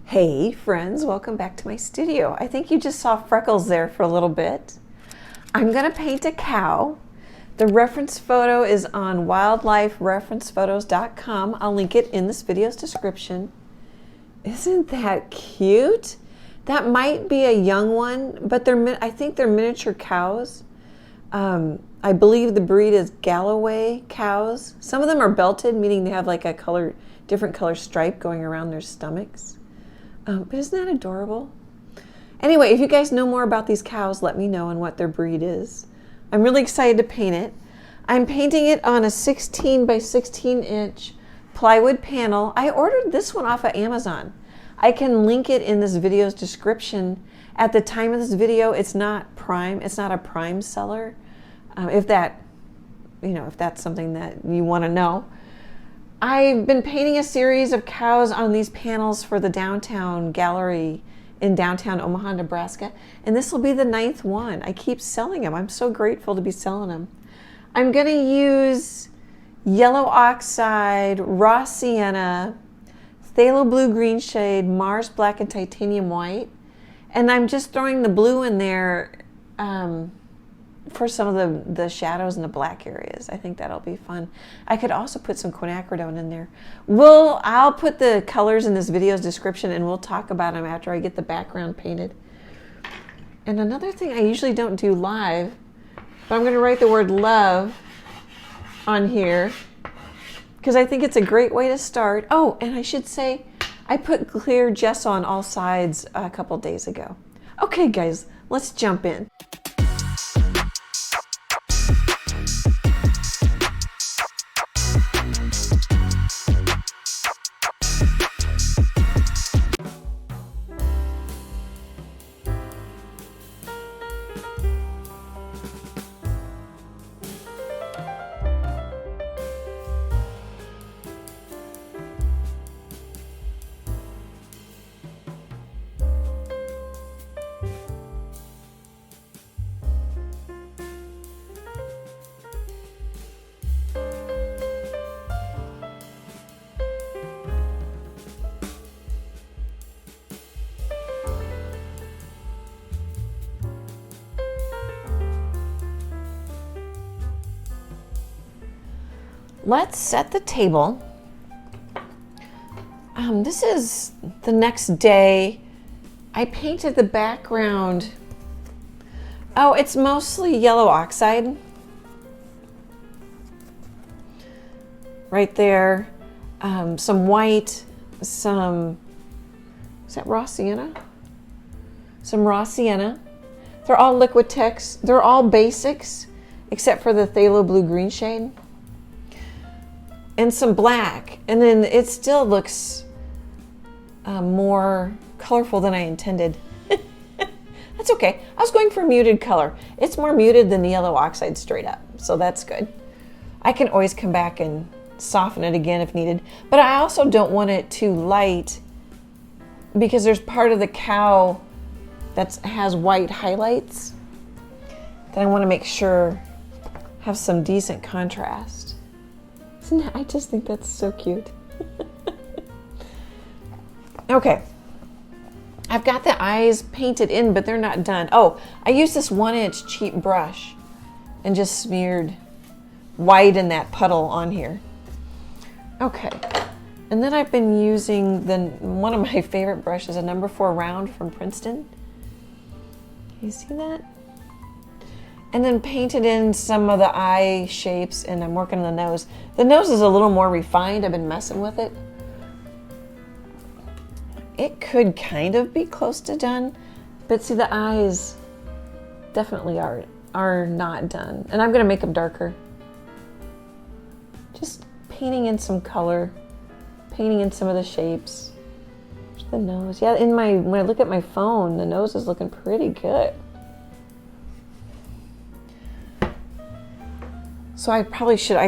Hey friends, welcome back to my studio. I think you just saw Freckles there for a little bit. I'm gonna paint a cow. The reference photo is on wildlifereferencephotos.com. I'll link it in this video's description. Isn't that cute? That might be a young one, but I think they're miniature cows. I believe the breed is Galloway cows. Some of them are belted, meaning they have like a different color stripe going around their stomachs. But isn't that adorable? Anyway, if you guys know more about these cows, let me know and what their breed is. I'm really excited to paint it. I'm painting it on a 16 by 16 inch plywood panel. I ordered this one off of Amazon. I can link it in this video's description. At the time of this video, it's not Prime. It's not a Prime seller. If that's something that you want to know. I've been painting a series of cows on these panels for the downtown gallery in downtown Omaha, Nebraska, and this will be the 9th one. I keep selling them. I'm so grateful to be selling them. I'm going to use yellow oxide, raw sienna, phthalo blue green shade, Mars black, and titanium white, and I'm just throwing the blue in there for some of the shadows in the black areas. I think that'll be fun. I could also put some quinacridone in there. I'll put the colors in this video's description and we'll talk about them after I get the background painted. And another thing I usually don't do live, but I'm going to write the word love on here because I think it's a great way to start. Oh, and I should say I put clear gesso on all sides a couple days ago. Okay guys, let's jump in. Let's set the table. This is the next day. I painted the background. Oh, it's mostly yellow oxide. Right there. Some white, is that raw sienna? Some raw sienna. They're all Liquitex. They're all basics, except for the phthalo blue green shade. And some black, and then it still looks more colorful than I intended. That's okay. I was going for muted color. It's more muted than the yellow oxide straight up, so that's good. I can always come back and soften it again if needed, but I also don't want it too light because there's part of the cow that has white highlights that I want to make sure have some decent contrast. I just think that's so cute. Okay, I've got the eyes painted in, but they're not done. Oh, I used this 1-inch cheap brush and just smeared white in that puddle on here. Okay, and then I've been using one of my favorite brushes, a number 4 round from Princeton. You see that? And then painted in some of the eye shapes, and I'm working on the nose. The nose is a little more refined. I've been messing with it. It could kind of be close to done, but see, the eyes definitely are not done. And I'm gonna make them darker. Just painting in some color, painting in some of the shapes. There's the nose. Yeah, when I look at my phone, the nose is looking pretty good. So I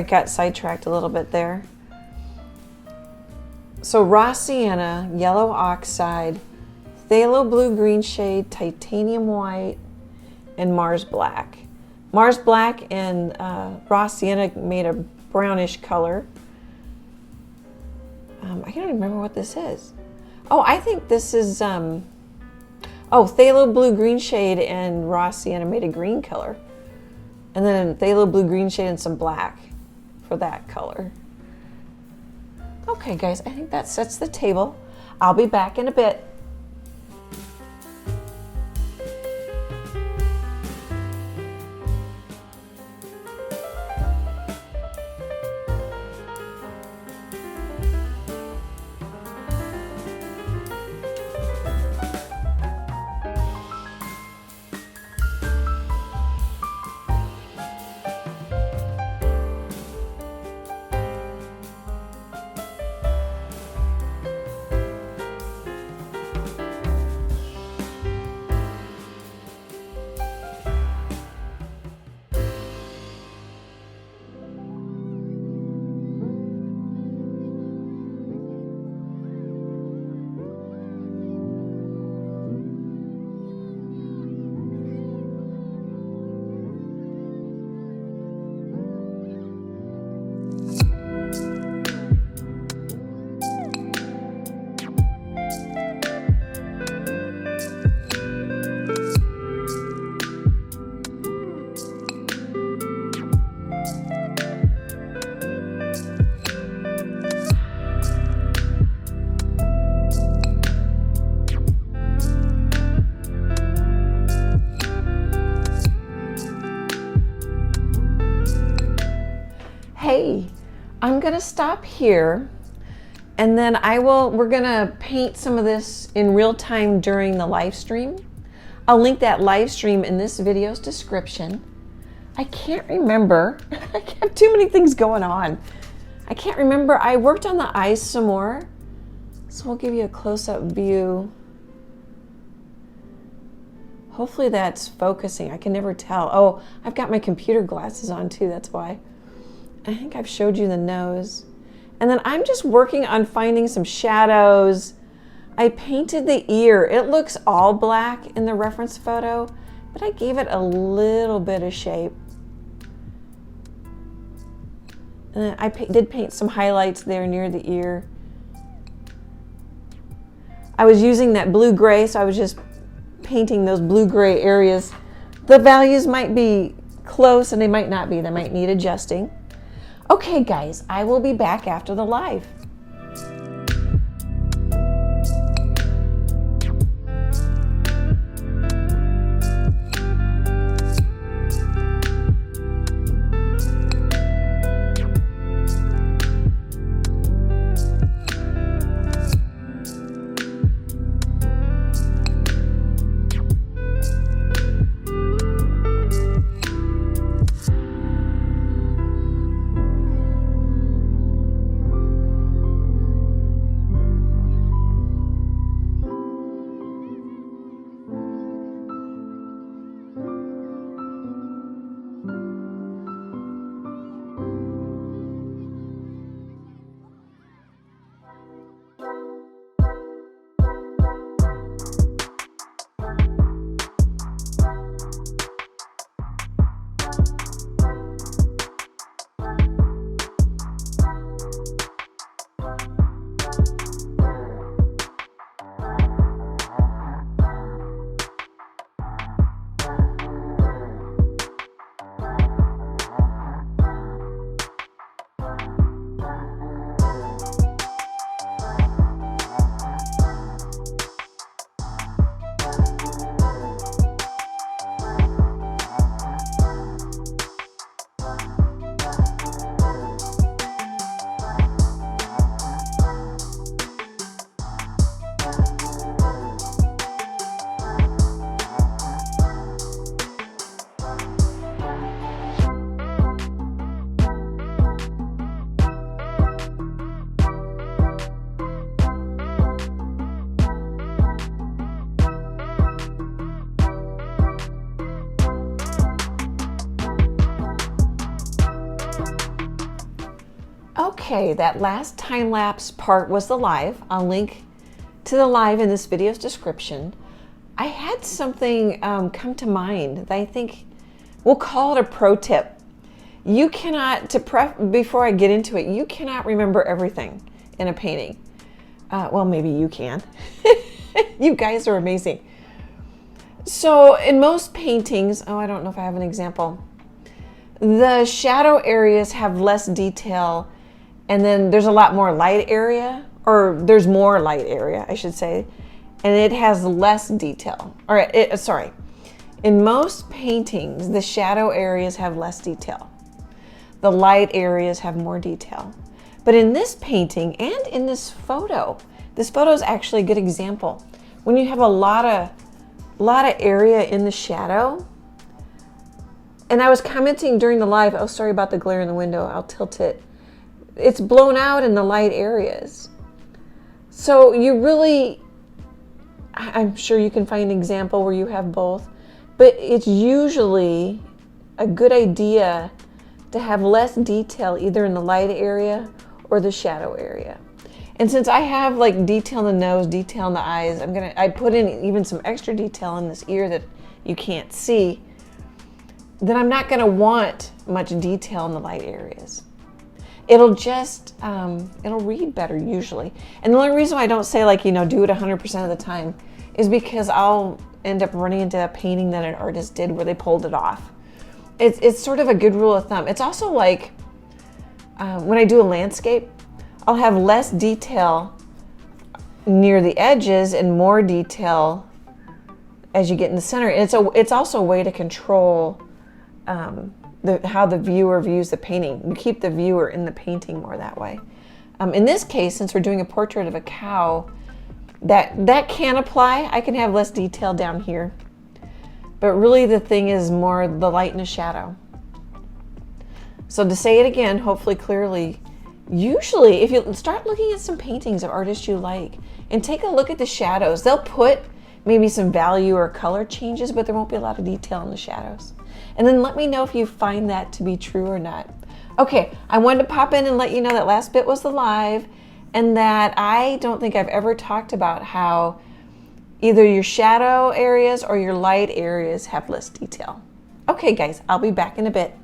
got sidetracked a little bit there. So raw sienna, yellow oxide, phthalo blue green shade, titanium white, and Mars black. Mars black and raw sienna made a brownish color. I can't even remember what this is. Oh, I think this is, oh, Phthalo blue green shade and raw sienna made a green color. And then Phthalo blue green shade and some black for that color. Okay, guys, I think that sets the table. I'll be back in a bit. Hey, I'm gonna stop here and then we're gonna paint some of this in real time during the live stream. I'll link that live stream in this video's description. I can't remember, I have too many things going on. I can't remember, I worked on the eyes some more. So we'll give you a close-up view. Hopefully that's focusing, I can never tell. Oh, I've got my computer glasses on too, that's why. I think I've showed you the nose. And then I'm just working on finding some shadows. I painted the ear. It looks all black in the reference photo, but I gave it a little bit of shape. And then I did paint some highlights there near the ear. I was using that blue-gray, so I was just painting those blue-gray areas. The values might be close and they might not be. They might need adjusting. Okay, guys, I will be back after the live. Okay, that last time-lapse part was the live. I'll link to the live in this video's description. I had something come to mind that I think we'll call it a pro tip. You cannot, before I get into it, you cannot remember everything in a painting. Well, maybe you can. You guys are amazing. So in most paintings, I don't know if I have an example. The shadow areas have less detail, and then there's a lot more light area, or there's more light area, I should say, and it has less detail. Sorry. In most paintings, the shadow areas have less detail. The light areas have more detail. But in this painting and in this photo is actually a good example. When you have a lot of area in the shadow, and I was commenting during the live, oh, sorry about the glare in the window, I'll tilt it. It's blown out in the light areas. So you really, I'm sure you can find an example where you have both, but it's usually a good idea to have less detail either in the light area or the shadow area. And since I have like detail in the nose, detail in the eyes, I put in even some extra detail in this ear that you can't see, then I'm not gonna want much detail in the light areas. It'll just, it'll read better usually. And the only reason why I don't say like, do it 100% of the time is because I'll end up running into a painting that an artist did where they pulled it off. It's sort of a good rule of thumb. It's also like when I do a landscape, I'll have less detail near the edges and more detail as you get in the center. And it's also a way to control how the viewer views the painting. You keep the viewer in the painting more that way. In this case, since we're doing a portrait of a cow, that can apply. I can have less detail down here. But really the thing is more the light and the shadow. So to say it again, hopefully clearly, usually if you start looking at some paintings of artists you like and take a look at the shadows, they'll put maybe some value or color changes, but there won't be a lot of detail in the shadows. And then let me know if you find that to be true or not. Okay, I wanted to pop in and let you know that last bit was the live, and that I don't think I've ever talked about how either your shadow areas or your light areas have less detail. Okay guys, I'll be back in a bit.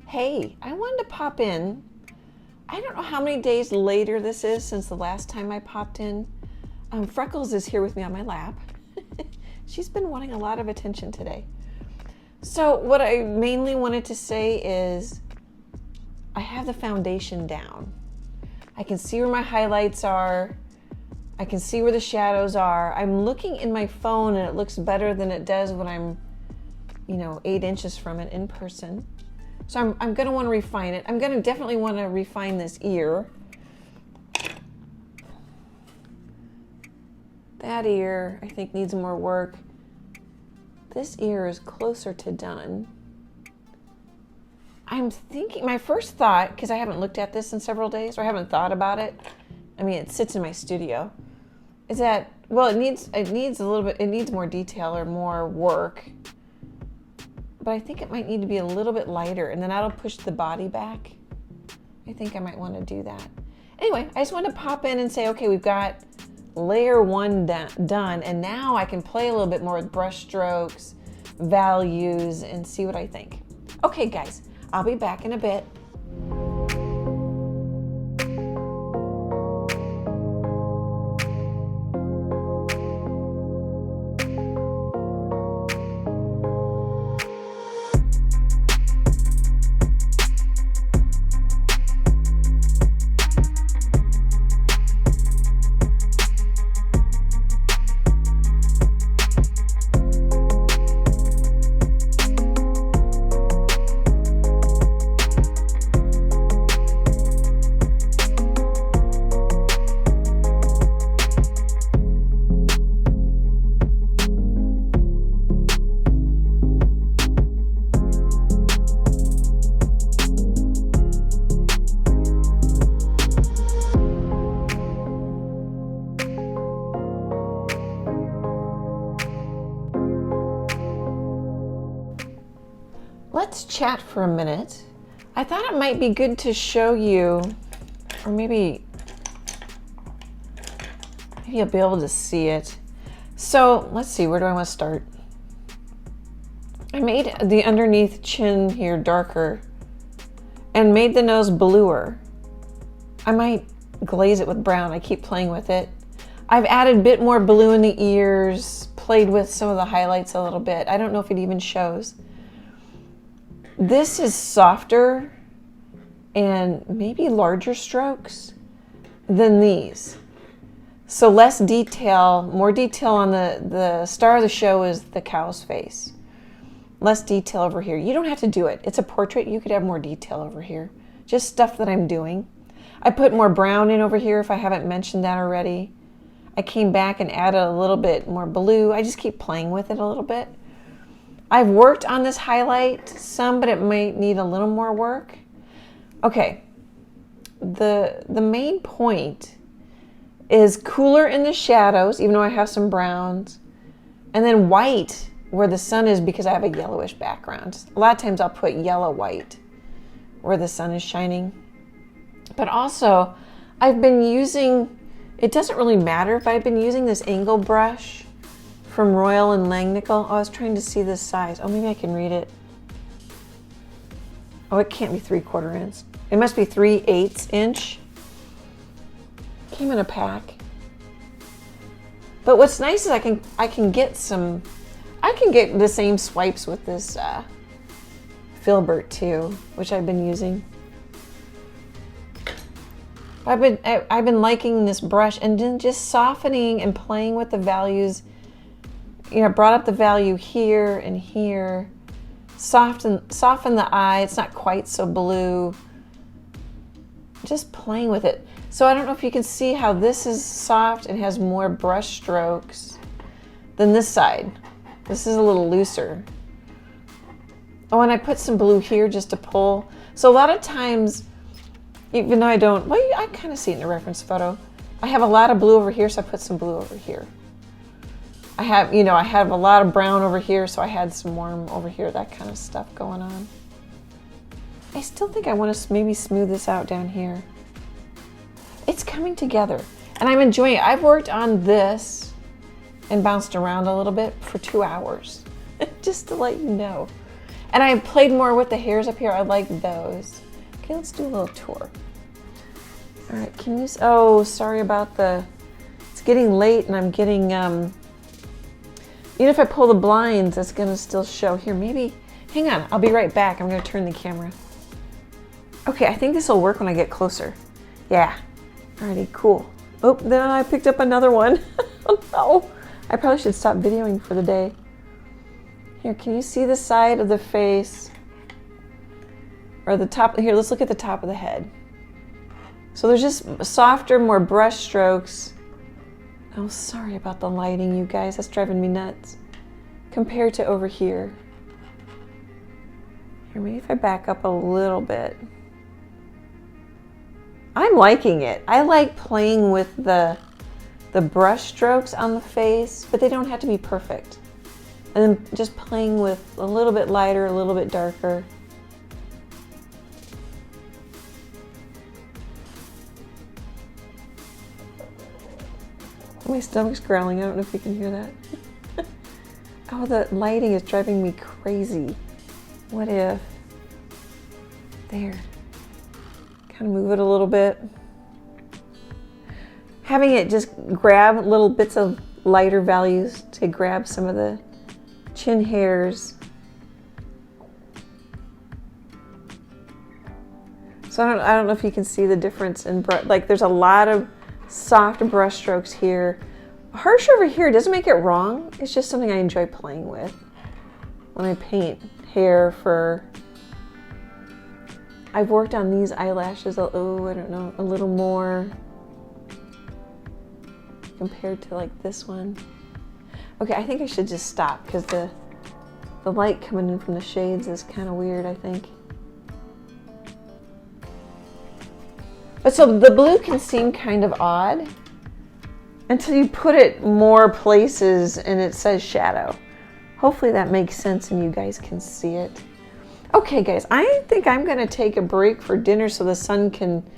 Hey, I wanted to pop in. I don't know how many days later this is since the last time I popped in. Freckles is here with me on my lap. She's been wanting a lot of attention today. So what I mainly wanted to say is I have the foundation down. I can see where my highlights are. I can see where the shadows are. I'm looking in my phone and it looks better than it does when I'm, 8 inches from it in person. So I'm going to want to refine it. I'm going to definitely want to refine this ear. That ear, I think, needs more work. This ear is closer to done. I'm thinking, my first thought, because I haven't looked at this in several days, or I haven't thought about it. I mean, it sits in my studio. Is that, well, it needs a little bit, it needs more detail or more work. But I think it might need to be a little bit lighter, and then that'll push the body back. I think I might want to do that. Anyway, I just wanted to pop in and say, okay, we've got layer 1 done, and now I can play a little bit more with brush strokes, values, and see what I think. Okay, guys, I'll be back in a bit. let's chat for a minute. I thought it might be good to show you, or maybe you'll be able to see it. So let's see, where do I want to start? I made the underneath chin here darker and made the nose bluer. I might glaze it with brown. I keep playing with it. I've added a bit more blue in the ears, played with some of the highlights a little bit. I don't know if it even shows. This is softer and maybe larger strokes than these. So less detail, more detail on the star of the show is the cow's face. Less detail over here. You don't have to do it. It's a portrait. You could have more detail over here. Just stuff that I'm doing. I put more brown in over here if I haven't mentioned that already. I came back and added a little bit more blue. I just keep playing with it a little bit. I've worked on this highlight some, but it might need a little more work. Okay, the main point is cooler in the shadows, even though I have some browns, and then white where the sun is because I have a yellowish background. A lot of times I'll put yellow white where the sun is shining. But also, I've been using, it doesn't really matter, but I've been using this angle brush from Royal and Langnickel. Oh, I was trying to see this size. Oh, maybe I can read it. Oh, it can't be 3/4 inch. It must be 3/8 inch. Came in a pack. But what's nice is I can get the same swipes with this Filbert too, which I've been using. I've been liking this brush and then just softening and playing with the values. You know, brought up the value here and here. Soften the eye. It's not quite so blue. Just playing with it. So I don't know if you can see how this is soft and has more brush strokes than this side. This is a little looser. Oh, and I put some blue here just to pull. So a lot of times, even though I don't, well, I kind of see it in the reference photo. I have a lot of blue over here, so I put some blue over here. I have a lot of brown over here, so I had some warm over here, that kind of stuff going on. I still think I want to maybe smooth this out down here. It's coming together, and I'm enjoying it. I've worked on this and bounced around a little bit for 2 hours, just to let you know. And I played more with the hairs up here. I like those. Okay, let's do a little tour. All right, can you, oh, sorry about it's getting late and I'm getting, even if I pull the blinds, it's gonna still show. Here, maybe, hang on, I'll be right back. I'm gonna turn the camera. Okay, I think this will work when I get closer. Yeah, alrighty, cool. Oh, then I picked up another one. Oh no, I probably should stop videoing for the day. Here, can you see the side of the face? Or the top, here, let's look at the top of the head. So there's just softer, more brush strokes. Oh, sorry about the lighting, you guys. That's driving me nuts. Compared to over here. Here, maybe if I back up a little bit. I'm liking it. I like playing with the brush strokes on the face, but they don't have to be perfect. And then just playing with a little bit lighter, a little bit darker. My stomach's growling. I don't know if you can hear that. Oh, the lighting is driving me crazy. What if? There. Kind of move it a little bit. Having it just grab little bits of lighter values to grab some of the chin hairs. So I don't know if you can see the difference in like there's a lot of soft brush strokes here. Harsh over here doesn't make it wrong. It's just something I enjoy playing with when I paint hair, fur. I've worked on these eyelashes, oh, I don't know, a little more compared to like this one. Okay, I think I should just stop because the light coming in from the shades is kind of weird, I think. But so the blue can seem kind of odd until you put it more places and it says shadow. Hopefully that makes sense and you guys can see it. Okay guys, I think I'm gonna take a break for dinner so the sun can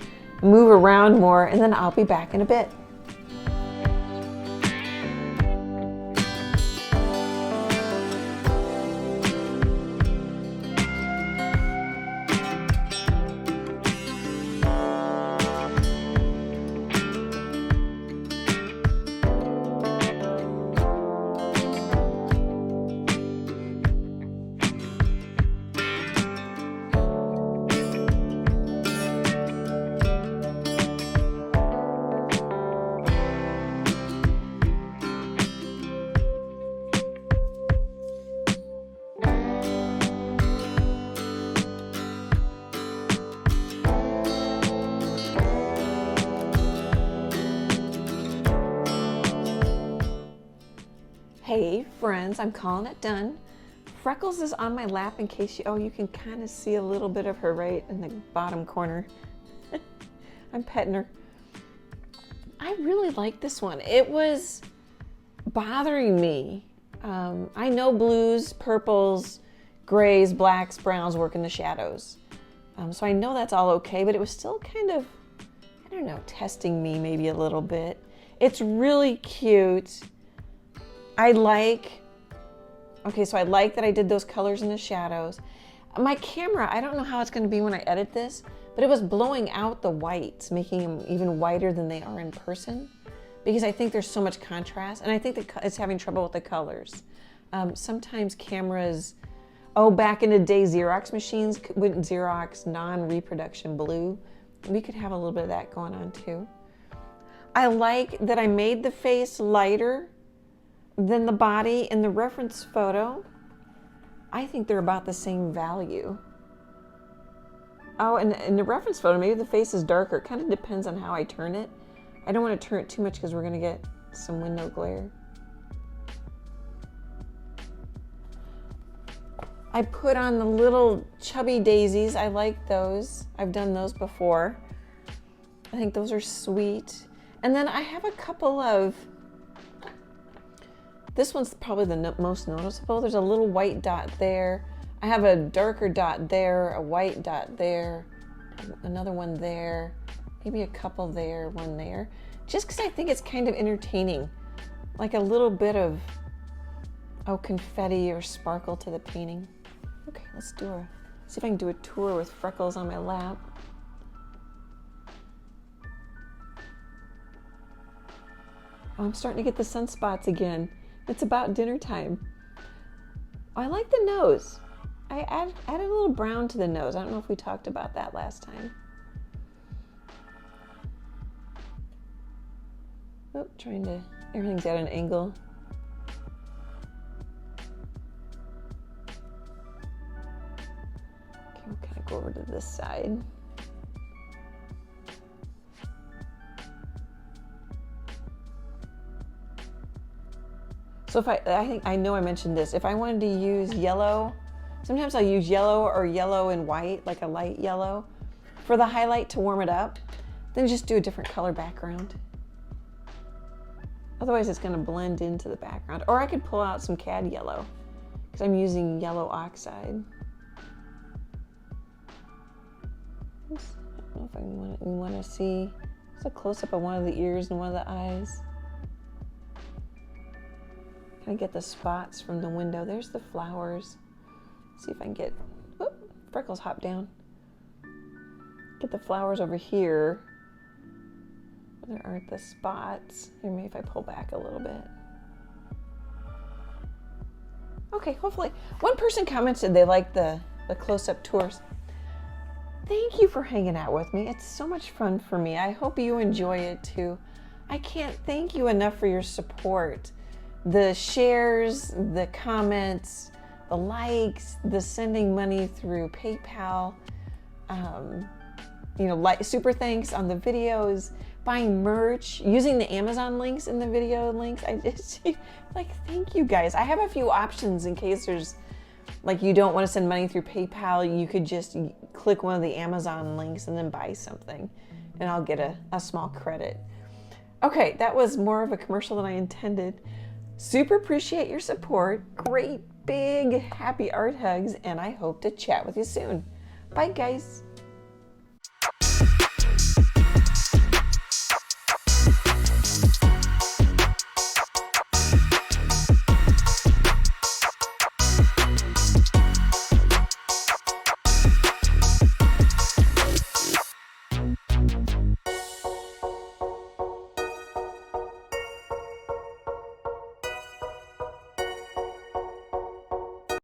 move around more, and then I'll be back in a bit. Hey friends, I'm calling it done. Freckles is on my lap in case you can kind of see a little bit of her right in the bottom corner. I'm petting her. I really like this one. It was bothering me. I know blues, purples, grays, blacks, browns work in the shadows. So I know that's all okay, but it was still kind of, I don't know, testing me maybe a little bit. It's really cute. I like that I did those colors in the shadows. My camera, I don't know how it's going to be when I edit this, but it was blowing out the whites, making them even whiter than they are in person, because I think there's so much contrast, and I think that it's having trouble with the colors. Sometimes cameras, back in the day, Xerox machines wouldn't Xerox non-reproduction blue. We could have a little bit of that going on too. I like that I made the face lighter than the body in the reference photo. I think they're about the same value. Oh, and in the reference photo, maybe the face is darker. It kind of depends on how I turn it. I don't want to turn it too much because we're going to get some window glare. I put on the little chubby daisies. I like those. I've done those before. I think those are sweet. And then I have a couple of, this one's probably the most noticeable. There's a little white dot there. I have a darker dot there, a white dot there, another one there, maybe a couple there, one there. Just because I think it's kind of entertaining. Like a little bit of, confetti or sparkle to the painting. Okay, let's see if I can do a tour with Freckles on my lap. Oh, I'm starting to get the sunspots again. It's about dinner time. I like the nose. I added a little brown to the nose. I don't know if we talked about that last time. Everything's at an angle. Okay, we'll kind of go over to this side. So I know I mentioned this. If I wanted to use yellow, sometimes I'll use yellow or yellow and white, like a light yellow, for the highlight to warm it up. Then just do a different color background. Otherwise it's going to blend into the background. Or I could pull out some cad yellow, because I'm using yellow oxide. I don't know if we want to see. It's a close-up of one of the ears and one of the eyes. Kind of get the spots from the window. There's the flowers. Let's see if I can get, Freckles hop down. Get the flowers over here. There aren't the spots. Here, maybe if I pull back a little bit. Okay, hopefully. One person commented they liked the close-up tours. Thank you for hanging out with me. It's so much fun for me. I hope you enjoy it too. I can't thank you enough for your support. The shares, the comments, the likes, the sending money through PayPal, super thanks on the videos, buying merch, using the Amazon links in the video links. I just thank you guys. I have a few options in case there's, you don't want to send money through PayPal. You could just click one of the Amazon links and then buy something, and I'll get a small credit. Okay, that was more of a commercial than I intended. Super appreciate your support. Great, big, happy art hugs, and I hope to chat with you soon. Bye, guys.